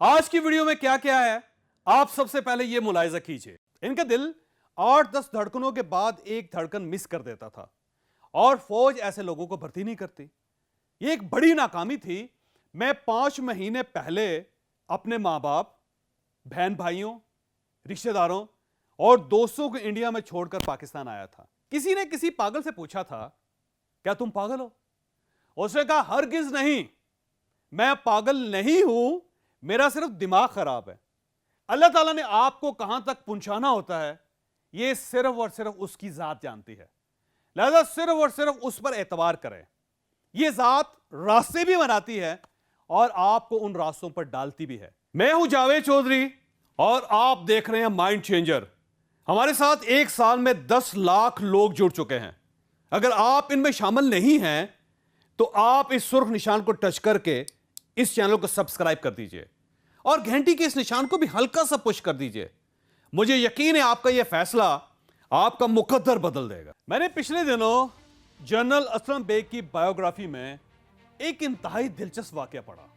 आज की वीडियो में क्या क्या है, आप सबसे पहले यह मुलाहिजा कीजिए। इनका दिल 8-10 धड़कनों के बाद एक धड़कन मिस कर देता था और फौज ऐसे लोगों को भर्ती नहीं करती। यह एक बड़ी नाकामी थी। मैं 5 महीने पहले अपने मां बाप, बहन भाइयों, रिश्तेदारों और दोस्तों को इंडिया में छोड़कर पाकिस्तान आया था। किसी ने किसी पागल से पूछा था, क्या तुम पागल हो? उसने कहा, हरगिज नहीं, मैं पागल नहीं हूं, मेरा सिर्फ दिमाग खराब है। अल्लाह ताला ने आपको कहां तक पहुंचाना होता है, यह सिर्फ और सिर्फ उसकी जात जानती है। लिहाजा सिर्फ और सिर्फ उस पर एतबार करें। यह जात रास्ते भी बनाती है और आपको उन रास्तों पर डालती भी है। मैं हूं जावेद चौधरी और आप देख रहे हैं माइंड चेंजर। हमारे साथ एक साल में 10 लाख लोग जुड़ चुके हैं। अगर आप इनमें शामिल नहीं हैं तो आप इस सुर्ख निशान को टच करके इस चैनल को सब्सक्राइब कर दीजिए और घंटी के इस निशान को भी हल्का सा पुश कर दीजिए। मुझे यकीन है आपका यह फैसला आपका मुकद्दर बदल देगा। मैंने पिछले दिनों जनरल असलम बेग की बायोग्राफी में एक इंतहाई दिलचस्प वाकया पढ़ा।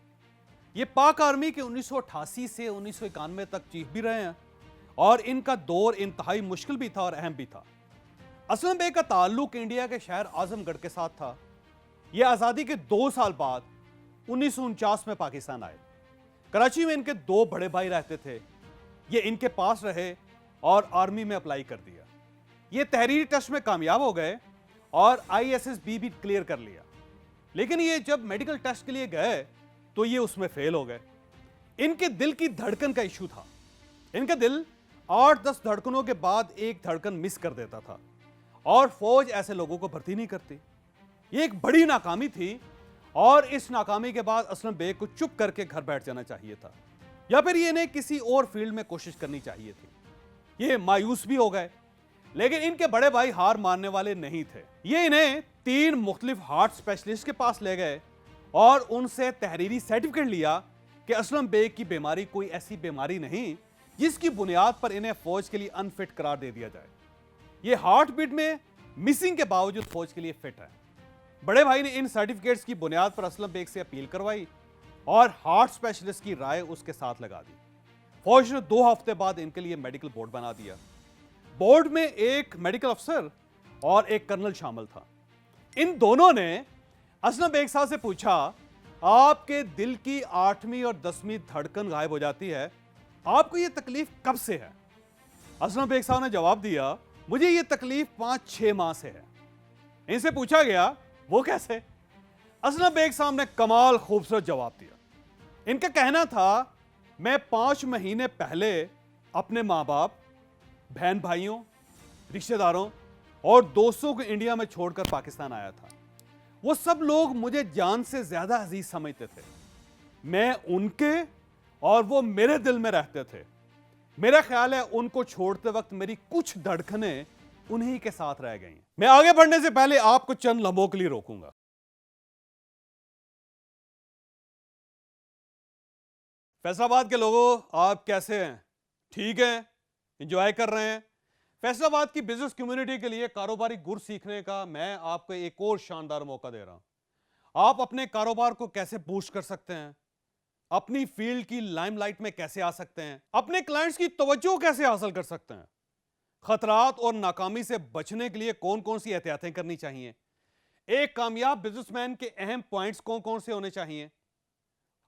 यह पाक आर्मी के 1988 से 1991 तक चीफ भी रहे हैं और इनका दौर इंतहाई मुश्किल भी था और अहम भी था। असलम बेग का ताल्लुक इंडिया के शहर आजमगढ़ के साथ था। यह आज़ादी के 2 साल बाद 1949 में पाकिस्तान आए। कराची में इनके 2 बड़े भाई रहते थे। ये इनके पास रहे और आर्मी में अप्लाई कर दिया। ये तहरीरी टेस्ट में कामयाब हो गए और ISSB भी क्लियर कर लिया। लेकिन ये जब मेडिकल टेस्ट के लिए गए तो ये उसमें फेल हो गए। इनके दिल की धड़कन का इशू था। इनका दिल 8-10 धड़कनों के बाद एक धड़कन मिस कर देता था और फौज ऐसे लोगों को भर्ती नहीं करती। ये एक बड़ी नाकामी थी और इस नाकामी के बाद असलम बेग को चुप करके घर बैठ जाना चाहिए था या फिर ये इन्हें किसी और फील्ड में कोशिश करनी चाहिए थी। ये मायूस भी हो गए, लेकिन इनके बड़े भाई हार मानने वाले नहीं थे। ये इन्हें 3 मुख्तलिफ हार्ट स्पेशलिस्ट के पास ले गए और उनसे तहरीरी सर्टिफिकेट लिया कि असलम बेग की बीमारी कोई ऐसी बीमारी नहीं जिसकी बुनियाद पर इन्हें फौज के लिए अनफिट करार दे दिया जाए। ये हार्ट बीट में मिसिंग के बावजूद फौज के लिए फिट है। बड़े भाई ने इन सर्टिफिकेट्स की बुनियाद पर असलम बेग से अपील करवाई और हार्ट स्पेशलिस्ट की राय उसके साथ लगा दी। फौज ने 2 हफ्ते बाद इनके लिए मेडिकल बोर्ड बना दिया। बोर्ड में एक मेडिकल अफसर और एक कर्नल शामिल था। इन दोनों ने असलम बेग साहब से पूछा, आपके दिल की 8वीं और 10वीं धड़कन गायब हो जाती है, आपको यह तकलीफ कब से है? असलम बेग साहब ने जवाब दिया, मुझे यह तकलीफ 5-6 माह से है। इनसे पूछा गया, वो कैसे? असलम बेग साहब ने कमाल खूबसूरत जवाब दिया। इनका कहना था, मैं 5 महीने पहले अपने मां बाप, बहन भाइयों, रिश्तेदारों और दोस्तों को इंडिया में छोड़कर पाकिस्तान आया था। वो सब लोग मुझे जान से ज्यादा अजीज समझते थे। मैं उनके और वो मेरे दिल में रहते थे। मेरा ख्याल है उनको छोड़ते वक्त मेरी कुछ धड़कनें उन्हीं के साथ रह गई। मैं आगे बढ़ने से पहले आपको चंद लम्हों के लिए रोकूंगा। फैसलाबाद के लोगों, आप कैसे हैं? ठीक हैं? एंजॉय कर रहे हैं? फैसलाबाद की बिजनेस कम्युनिटी के लिए कारोबारी गुर सीखने का मैं आपको एक और शानदार मौका दे रहा हूं। आप अपने कारोबार को कैसे बूस्ट कर सकते हैं, अपनी फील्ड की लाइमलाइट में कैसे आ सकते हैं, अपने क्लाइंट्स की तवज्जो कैसे हासिल कर सकते हैं, खतरात और नाकामी से बचने के लिए कौन कौन सी एहतियातें करनी चाहिए, एक कामयाब बिजनेसमैन के अहम पॉइंट्स कौन कौन से होने चाहिए,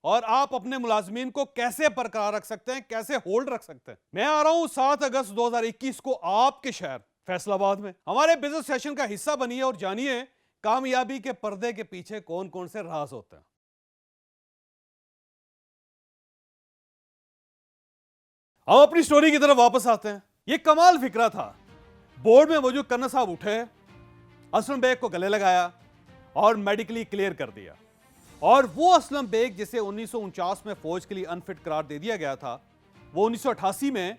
और आप अपने मुलाजमीन को कैसे बरकरार रख सकते हैं, कैसे होल्ड रख सकते हैं। मैं आ रहा हूं 7 अगस्त 2021 को आपके शहर फैसलाबाद में। हमारे बिजनेस सेशन का हिस्सा बनिए और जानिए कामयाबी के पर्दे के पीछे कौन कौन से राज होते हैं। हम अपनी स्टोरी की तरफ वापस आते हैं। यह कमाल फिक्रा था। बोर्ड में मौजूद कर्नल साहब उठे, असलम बेग को गले लगाया और मेडिकली क्लियर कर दिया। और वो असलम बेग जिसे 1949 में फौज के लिए अनफिट करार दे दिया गया था, वो 1988 में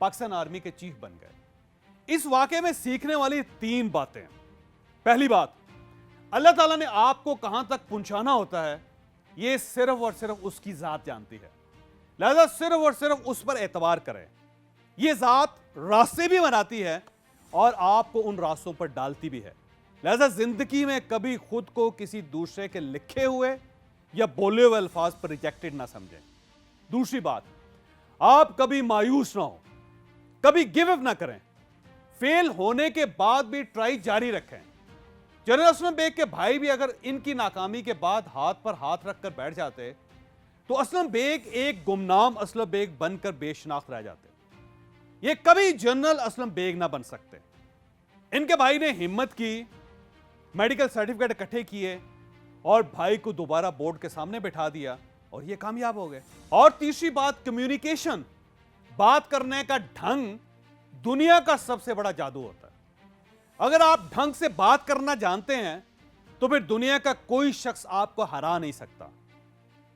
पाकिस्तान आर्मी के चीफ बन गए। इस वाकये में सीखने वाली 3 बातें। पहली बात, अल्लाह ताला ने आपको कहां तक पहुंचाना होता है, यह सिर्फ और सिर्फ उसकी जात जानती है। लिहाजा सिर्फ और सिर्फ उस पर एतबार करें। यह जात रास्ते भी बनाती है और आपको उन रास्तों पर डालती भी है। लिहाजा जिंदगी में कभी खुद को किसी दूसरे के लिखे हुए या बोले हुए अल्फाज पर रिजेक्टेड ना समझें। दूसरी बात, आप कभी मायूस ना हो, कभी गिव अप ना करें, फेल होने के बाद भी ट्राई जारी रखें। जनरल असलम बेग के भाई भी अगर इनकी नाकामी के बाद हाथ पर हाथ रखकर बैठ जाते तो असलम बेग एक गुमनाम असलम बेग बनकर बेशनाख्त रह जाते। ये कभी जनरल असलम बेग ना बन सकते। इनके भाई ने हिम्मत की, मेडिकल सर्टिफिकेट इकट्ठे किए और भाई को दोबारा बोर्ड के सामने बैठा दिया और ये कामयाब हो गए। और तीसरी बात, कम्युनिकेशन, बात करने का ढंग दुनिया का सबसे बड़ा जादू होता है। अगर आप ढंग से बात करना जानते हैं तो फिर दुनिया का कोई शख्स आपको हरा नहीं सकता।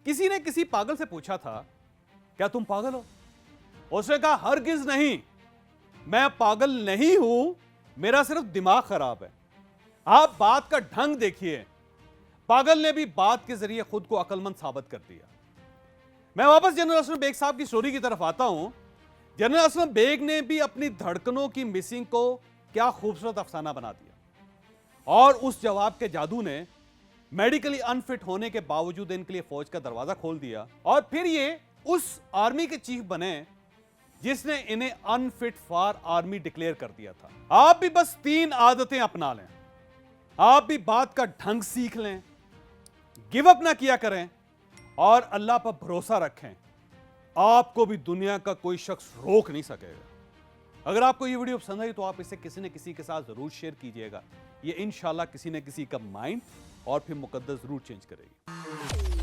किसी ने किसी पागल से पूछा था, क्या तुम पागल हो? उसने कहा, हरगिज नहीं, मैं पागल नहीं हूं, मेरा सिर्फ दिमाग खराब है। आप बात का ढंग देखिए, पागल ने भी बात के जरिए खुद को अक्लमंद साबित कर दिया। मैं वापस जनरल असलम बेग साहब की स्टोरी की तरफ आता हूं। जनरल असलम बेग ने भी अपनी धड़कनों की मिसिंग को क्या खूबसूरत अफसाना बना दिया और उस जवाब के जादू ने मेडिकली अनफिट होने के बावजूद इनके लिए फौज का दरवाजा खोल दिया और फिर ये उस आर्मी के चीफ बने जिसने इन्हें अनफिट फॉर आर्मी डिक्लेयर कर दिया था। आप भी बस 3 आदतें अपना लें, आप भी बात का ढंग सीख लें, गिव अप ना किया करें और अल्लाह पर भरोसा रखें। आपको भी दुनिया का कोई शख्स रोक नहीं सकेगा। अगर आपको ये वीडियो पसंद आई तो आप इसे किसी न किसी के साथ जरूर शेयर कीजिएगा। ये इंशाल्लाह किसी न किसी का माइंड और फिर मुकद्दर जरूर चेंज करेगी।